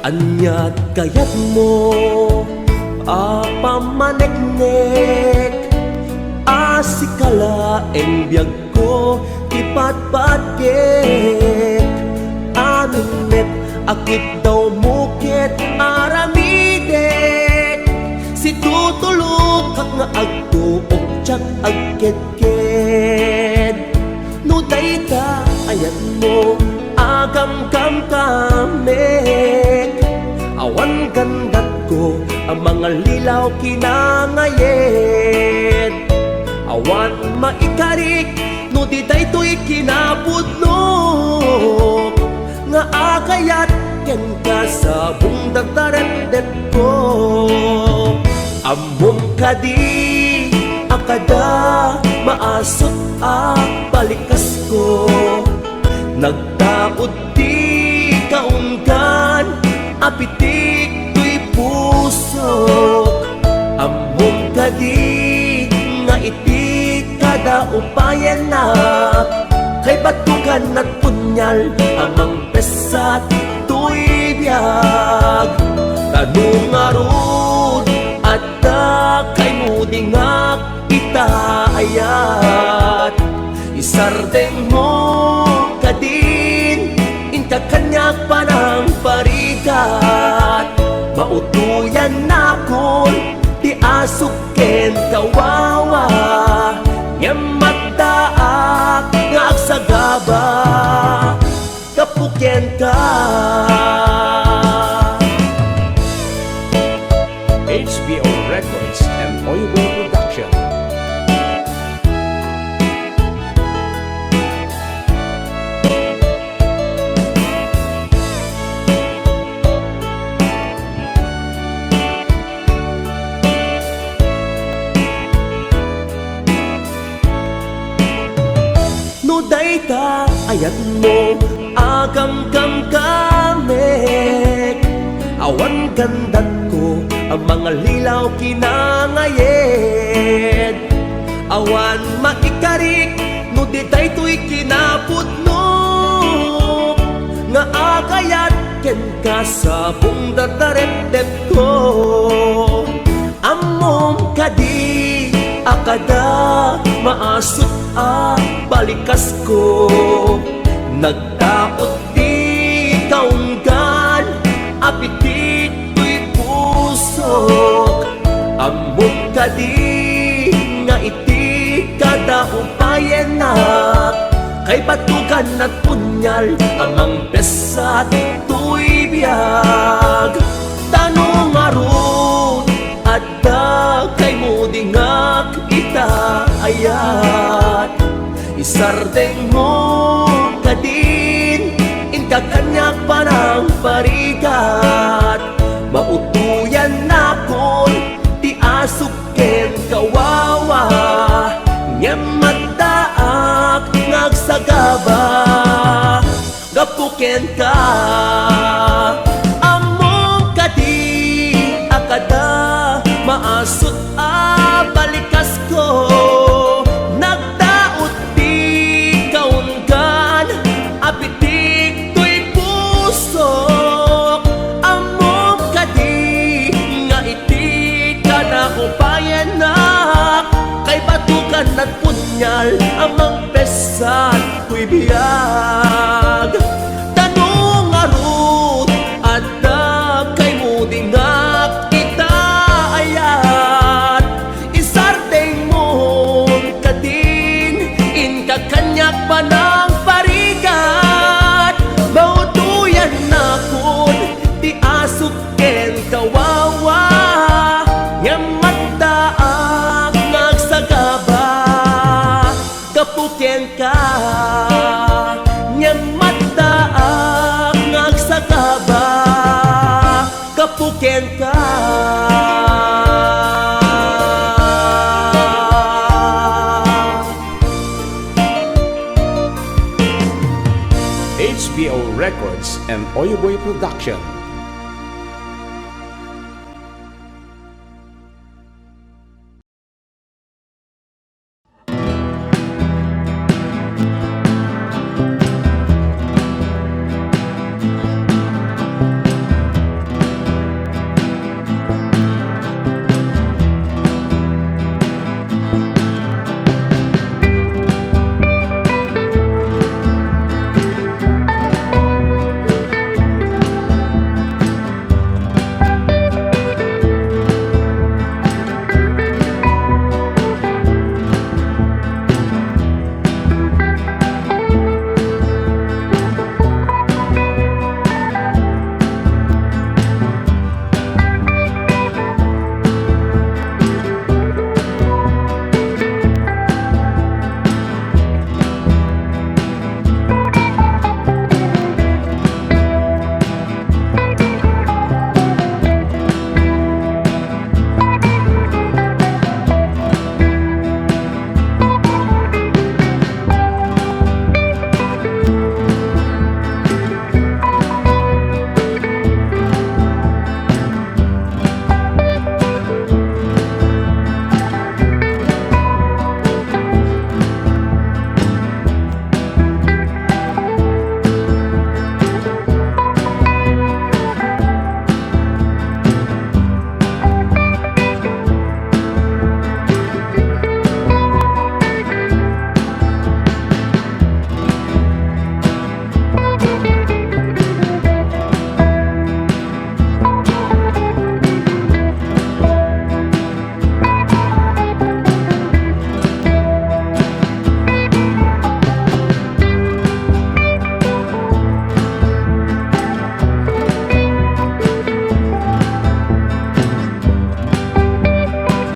Anyat kayat mo pamaneknek asikala en biyag ko ipatpatkek anumet akit daw mukit aramidek si tutulog kak nga agtuok tsak agket-ket no dayta ayat mo agam kam kamek awan gandat ko ang mga lilaw kinangayet awan maikarik no di daytoy kinapudno nga akayat ken ka sa bungdataret ko amom kadi akada maasot balikas ko nagtaod di kaunggan apitik tuy puso amom kadi nga iti kada upayan na kay batukan at punyal amang pesat tuy biyag tanong arud at kay mudingak itaayat isardeng mo kadin inta kanyak panang parikat mautuyan na kon di asuken kawawa yamataak nga agsagaba kapuken ka HBO Records and Oiway Production. no dayta ayat mo agam kam kamek awan gandat ko ang mga lilaw kinangayet awan maikarik no di daytoy kinapudno nga akayat ken ka sa bungdataret ko amom kadi akada maasot balikas ko nagtaot di kaunggan apitik tuy pusok amom kadi nga iti kada upayan na kay batukan at punyal amang pesat tuy biyag tanong arud at kay mudingak itaayat isardeng mo kadin inka kanyak parang parikat mautuyan na kon ti asuken kawawa nyamataak ngagsagaba gapuken ka among kadi akada maasot balikas ko nagdaot di kaunggan apitik tuy pusok amom kadi nga iti kada upayan na kay batukan at punyal amang pesan tuy biyag tanong arut at kay mudingak itaayat isardeng mo kadin inka kanyak panang parigat mautuyan na kun di asuken kawawa nyamataak ngagsagaba kapuken ka nyamataak ngagsagaba kapuken ka HBO Records and Oiway Production.